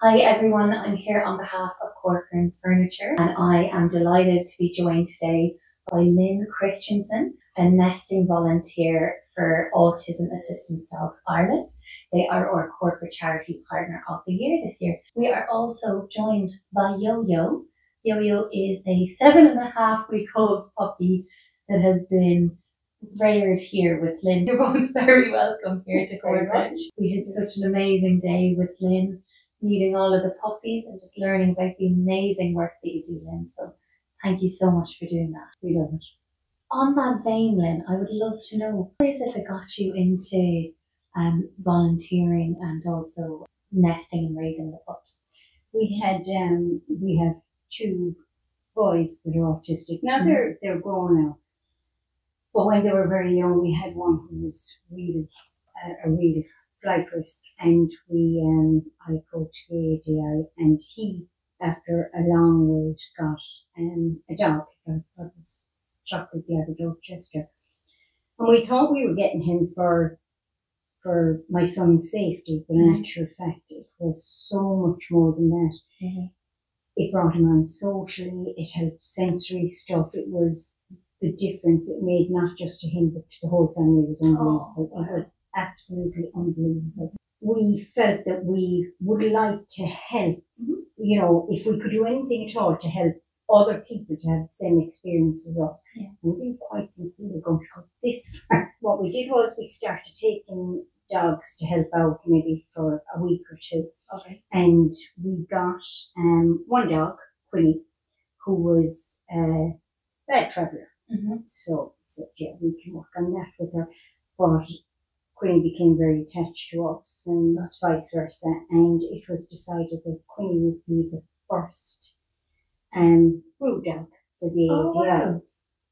Hi everyone, I'm here on behalf of Corcoran's Furniture and I am delighted to be joined today by Lynn Christian, a nesting volunteer for Autism Assistance Dogs Ireland. They are our corporate charity partner of the year this year. We are also joined by Yo-Yo. Yo-Yo is a 7.5-week-old puppy that has been reared here with Lynn. You're both very welcome here to Corcoran. We had such an amazing day with Lynn, meeting all of the puppies and just learning about the amazing work that you do, Lynn. So thank you so much for doing that. We love it. On that vein, Lynn, I would love to know, what is it that got you into volunteering and also nesting and raising the pups? We have two boys that are autistic. Now they're grown now. But when they were very young, we had one who was really a real flight risk, and I approached the AADI, and he, after a long wait, got a dog. I was chocolate the other dog, Chester, and we thought we were getting him for my son's safety, but in actual fact, it was so much more than that. It brought him on socially. It helped sensory stuff. It was the difference it made, not just to him, but to the whole family. It was unbelievable. It was absolutely unbelievable. We felt that we would like to help, you know, if we could do anything at all to help other people to have the same experience as us. We didn't quite think we were going to go this far. What we did was we started taking dogs to help out maybe for a week or two. And we got one dog, Quinny, who was a bad traveller. So we said, yeah, we can work on that with her. But Quinny became very attached to us and vice versa. And it was decided that Quinny would be the first brood dog for the AADI.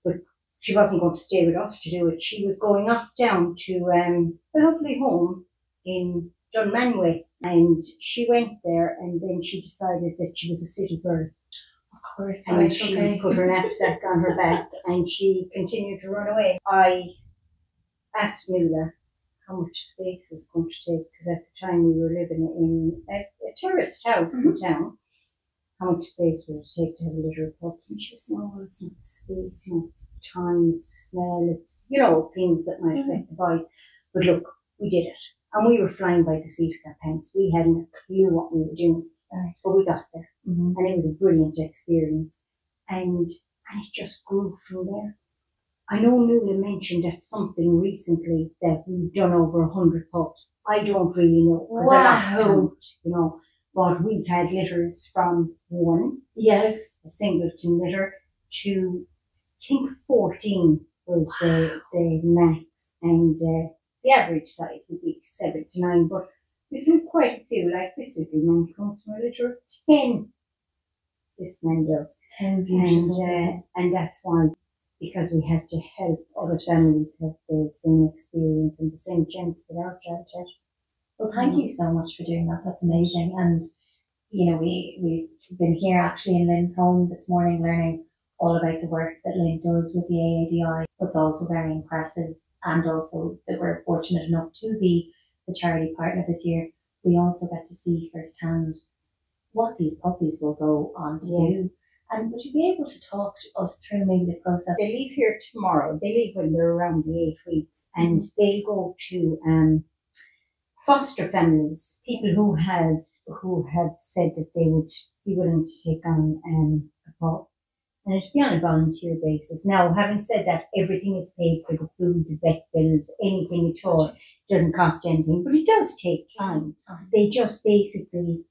But she wasn't going to stay with us to do it. She was going off down to a lovely home in Dunmanway. And she went there, and then she decided that she was a city girl. Of course, and she put her knapsack on her back, and she continued to run away. I asked Mila how much space it's going to take, because at the time we were living in a terraced house in town. How much space would it take to have a litter of pups? And she was saying, well, it's not the space, you know, it's the time, it's the smell, it's, you know, things that might affect the boys. But look, we did it. And we were flying by the seat of our pants. We hadn't a clue what we were doing. But we got there. And it was a brilliant experience. And it just grew from there. I know Nuala mentioned at something recently that we've done over 100 pups. I don't really know, because I lost count, you know. But we've had litters from one, a singleton litter, to I think 14 was the max, and the average size would be 7 to 9. But we've had quite a few. Like this little man comes from a litter of 10. This man does 10 beautiful, and that's why, because we have to help other families have the same experience and the same chance that our child had. Well, thank you so much for doing that. That's amazing. And, you know, we've been here actually in Lynn's home this morning learning all about the work that Lynn does with the AADI. What's also very impressive, and also that we're fortunate enough to be the charity partner this year, we also get to see firsthand what these puppies will go on to do. And would you be able to talk to us through maybe the process? They leave here tomorrow. They leave when they're around the 8 weeks, and they go to foster families, people who have said that they would be willing to take on a pup, and it'd be on a volunteer basis. Now, having said that, everything is paid for, the food, the vet bills, anything at all. It doesn't cost anything, but it does take time. They just basically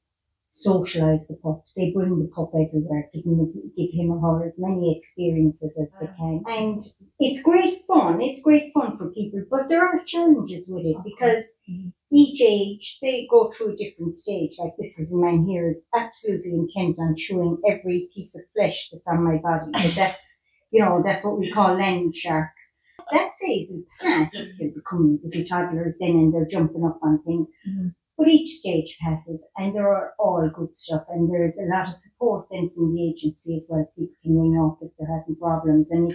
socialise the pup. They bring the pup everywhere, give him or her as many experiences as they can. And it's great fun. It's great fun for people, but there are challenges with it, because each age, they go through a different stage. Like this little man here is absolutely intent on chewing every piece of flesh that's on my body. But that's, you know, that's what we call land sharks. That phase is past. They become little toddlers then, and they're jumping up on things. But each stage passes, and there are all good stuff, and there's a lot of support then from the agency as well. People can ring up if they're having problems, and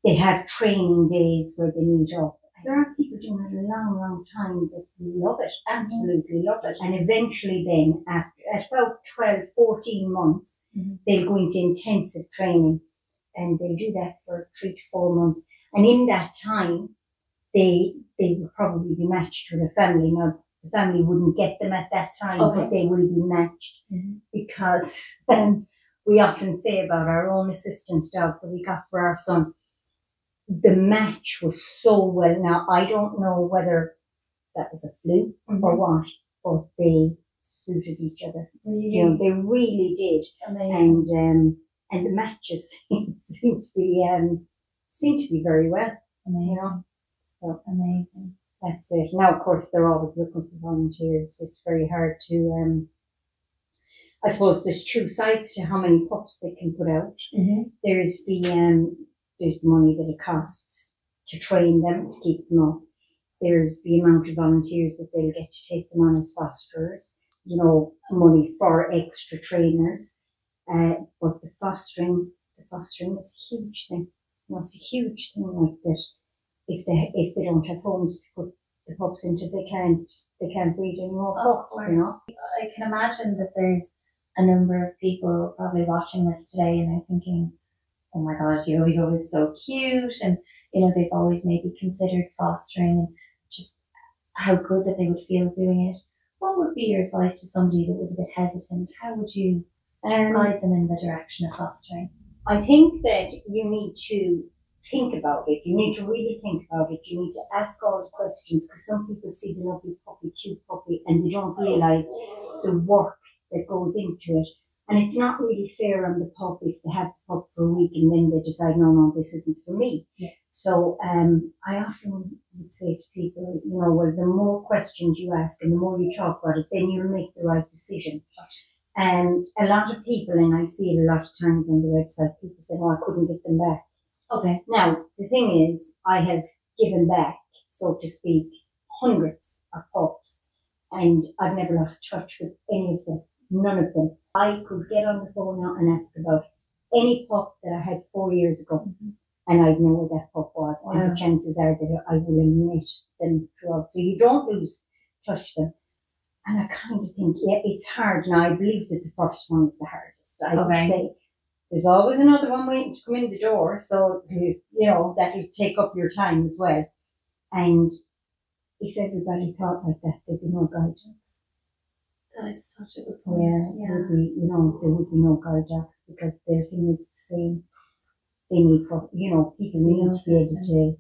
they have training days where they meet up, there are people doing it a long, long time that love it, absolutely love it. And eventually then, at about 12, 14 months, they'll go into intensive training, and they'll do that for 3 to 4 months. And in that time, they will probably be matched with a family. Now, the family wouldn't get them at that time, but they will be matched because we often say about our own assistance dog that we got for our son, the match was so well. Now, I don't know whether that was a fluke or what, but they suited each other. Really? You know, they really did. Amazing. And the matches seem to be very well. Amazing. You know? So amazing. That's it. Now, of course, they're always looking for volunteers. It's very hard to, I suppose there's two sides to how many pups they can put out. There's the money that it costs to train them, to keep them up. There's the amount of volunteers that they'll get to take them on as fosterers, you know, money for extra trainers. But the fostering is a huge thing. You know, it's a huge thing like that. If they don't have homes to put the pups into, they can't breed any more pups, you know. I can imagine that there's a number of people probably watching this today and they're thinking, oh my God, Yo-Yo is so cute, and you know, they've always maybe considered fostering, and just how good that they would feel doing it. What would be your advice to somebody that was a bit hesitant? How would you guide them in the direction of fostering? I think that you need to think about it. You need to really think about it. You need to ask all the questions, because some people see the lovely puppy, cute puppy, and they don't realise the work that goes into it. And it's not really fair on the pup if they have the pup for a week and then they decide, no, this isn't for me. Yes. So I often would say to people, you know, well, the more questions you ask and the more you talk about it, then you'll make the right decision. And a lot of people, and I see it a lot of times on the website, people say, oh, I couldn't get them back. Okay. Now, the thing is, I have given back, so to speak, hundreds of pups, and I've never lost touch with any of them, none of them. I could get on the phone now and ask about any pup that I had 4 years ago, and I'd know where that pup was, and the chances are that I will admit them throughout. So you don't lose touch with them. And I kind of think, yeah, it's hard. Now, I believe that the first one is the hardest. I would say there's always another one waiting to come in the door, so you know, that'll take up your time as well. And if everybody thought like that, there'd be no guide dogs. That is such a good point. Yeah. There would be no guide dogs, because their thing is the same. They need, people need to be able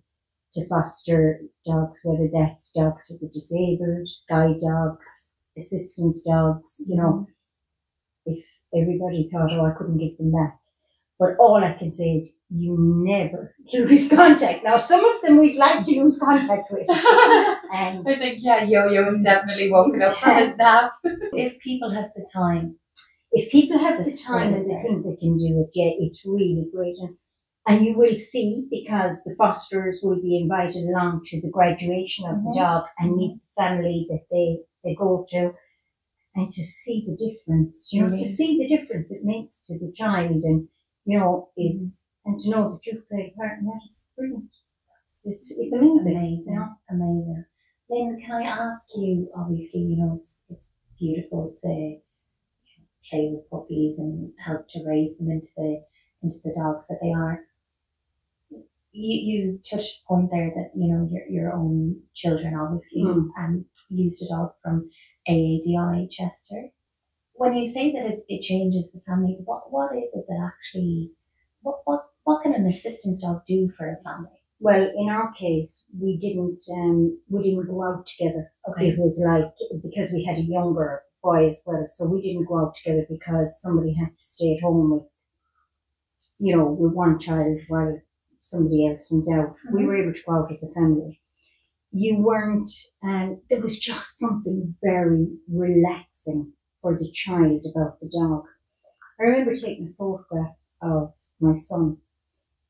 to foster dogs, whether that's dogs for the disabled, guide dogs, assistance dogs, you know. If everybody thought, oh, I couldn't get them back. But all I can say is you never lose contact. Now, some of them we'd like to lose contact with. And I think, Yo-Yo is definitely woken up from his nap. If people have the time. If people have the time and they think they can do it, it's really great. And you will see, because the fosterers will be invited along to the graduation of the dog and meet the family that they go to, and to see the difference, you know, to see the difference it makes to the child, and, you know, and to know that you've played a part in that is brilliant. It's amazing. Amazing, you know? Amazing. Lynn, can I ask you, obviously, you know, it's beautiful to play with puppies and help to raise them into the dogs that they are. You touched a point there that, you know, your own children obviously used a dog from AADI Chester. When you say that it changes the family, what is it that actually, what can an assistance dog do for a family? Well, in our case, we didn't go out together. Okay. It was like, because we had a younger boy as well, so we didn't go out together because somebody had to stay at home with, you know, with one child while somebody else went out. We were able to go out as a family. You weren't, there was just something very relaxing for the child about the dog. I remember taking a photograph of my son,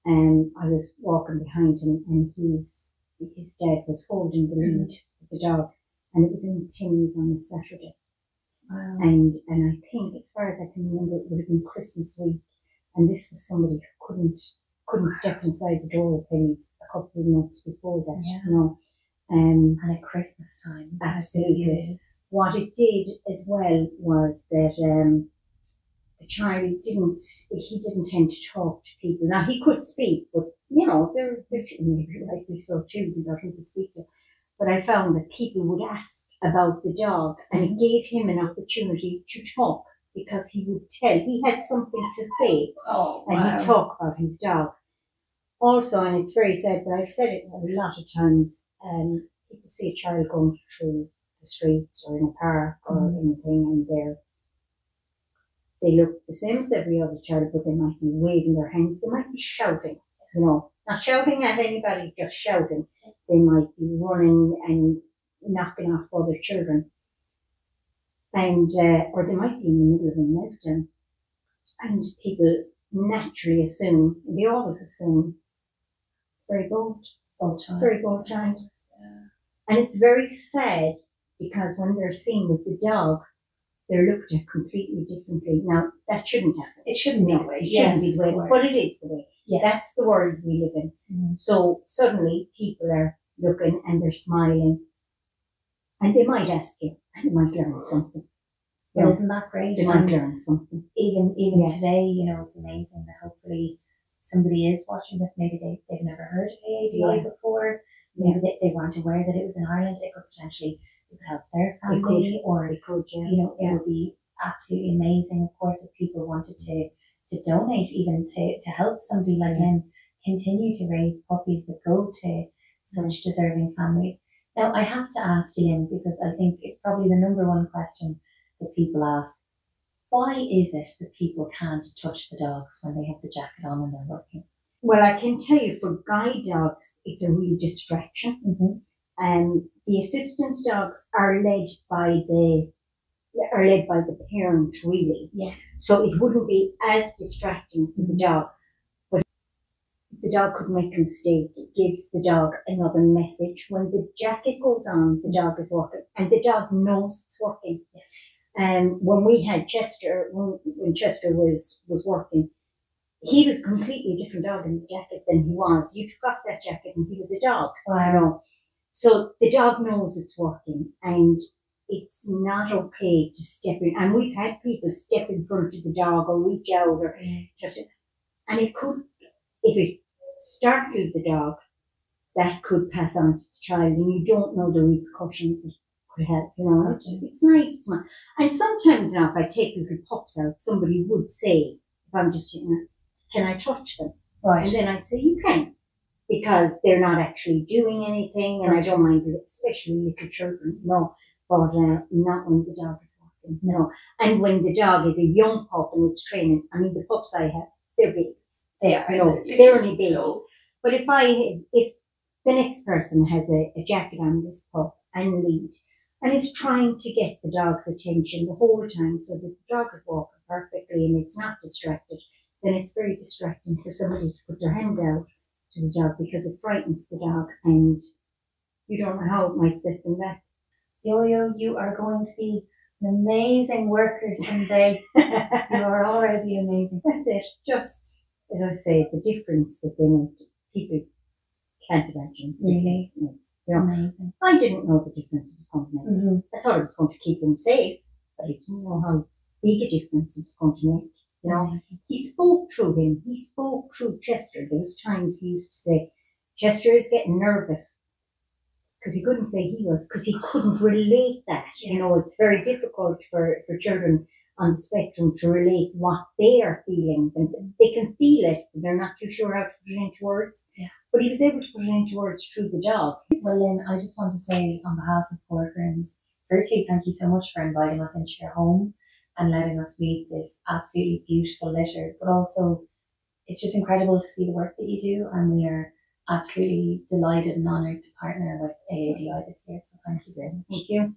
and I was walking behind him, and his dad was holding the lead of the dog, and it was in Pins on a Saturday. Wow. And I think, as far as I can remember, it would have been Christmas week, and this was somebody who couldn't step inside the door of Penny's a couple of months before that, you know. And at Christmas time. Absolutely. It is. What it did as well was that the child didn't tend to talk to people. Now, he could speak, but, they're maybe rightly so choosy about who to speak to. But I found that people would ask about the dog, and it gave him an opportunity to talk, because he would tell. He had something to say, and he'd talk about his dog. Also, and it's very sad, but I've said it a lot of times, people see a child going through the streets or in a park or anything, and they look the same as every other child, but they might be waving their hands. They might be shouting, not shouting at anybody, just shouting. They might be running and knocking off other children. And, or they might be in the middle of a meltdown. And people naturally assume, they always assume, very bold child. Very bold child. Yeah. And it's very sad, because when they're seen with the dog, they're looked at completely differently. Now, that shouldn't happen. It shouldn't be the way. It shouldn't be the way, but it is the way. Yes. That's the world we live in. So suddenly people are looking and they're smiling, and they might ask you, and they might learn something. Well, isn't that great? They might learn something. Even today, it's amazing that hopefully somebody is watching this. Maybe they've never heard of AADI before. Maybe they weren't aware that it was in Ireland. It could potentially help their family, it would be absolutely amazing, of course, if people wanted to donate, even to help somebody like Lynn continue to raise puppies that go to such deserving families. Now, I have to ask you, Lynn, because I think it's probably the number one question that people ask. Why is it that people can't touch the dogs when they have the jacket on and they're working? Well, I can tell you, for guide dogs, it's a real distraction. The assistance dogs are led by the parent, really. Yes. So it wouldn't be as distracting for the dog. But the dog could make a mistake. It gives the dog another message. When the jacket goes on, the dog is working, and the dog knows it's working. Yes. When we had Chester, when Chester was working, he was a completely different dog in the jacket than he was. You took off that jacket and he was a dog. Wow. So the dog knows it's working, and it's not okay to step in. And we've had people step in front of the dog or reach out or and it could, if it startled the dog, that could pass on to the child, and you don't know the repercussions it could have. It's nice. It's not. And sometimes now, if I take little pups out, somebody would say, if I'm just can I touch them? Right. And then I'd say, you can, because they're not actually doing anything, and I don't mind it, especially little children, but not when the dog is walking, And when the dog is a young pup and it's training, I mean, the pups I have, they're babies. They are. They're only babies. Adults. But if the next person has a jacket on this pup and lead, and is trying to get the dog's attention the whole time, so that the dog is walking perfectly and it's not distracted, then it's very distracting for somebody to put their hand out to the dog, because it frightens the dog, and you don't know how it might set them back. Yo-Yo, you are going to be an amazing worker someday. You are already amazing. That's it. Just, as I say, the difference that they make, people can't imagine. Really? It's amazing. I didn't know the difference it was going to make. I thought it was going to keep them safe, but I didn't know how big a difference it was going to make. He spoke through him. He spoke through Chester. There was times he used to say, Chester is getting nervous, because he couldn't say he was, because he couldn't relate that. It's very difficult for children on the spectrum to relate what they are feeling. And they can feel it, but they're not too sure how to put it into words. Yeah. But he was able to put it into words through the dog. Well, Lynn, I just want to say on behalf of Corcoran's, firstly, thank you so much for inviting us into your home and letting us meet this absolutely beautiful litter. But also, it's just incredible to see the work that you do, and we are absolutely delighted and honoured to partner with AADI this year. So thank you so much. Thank you.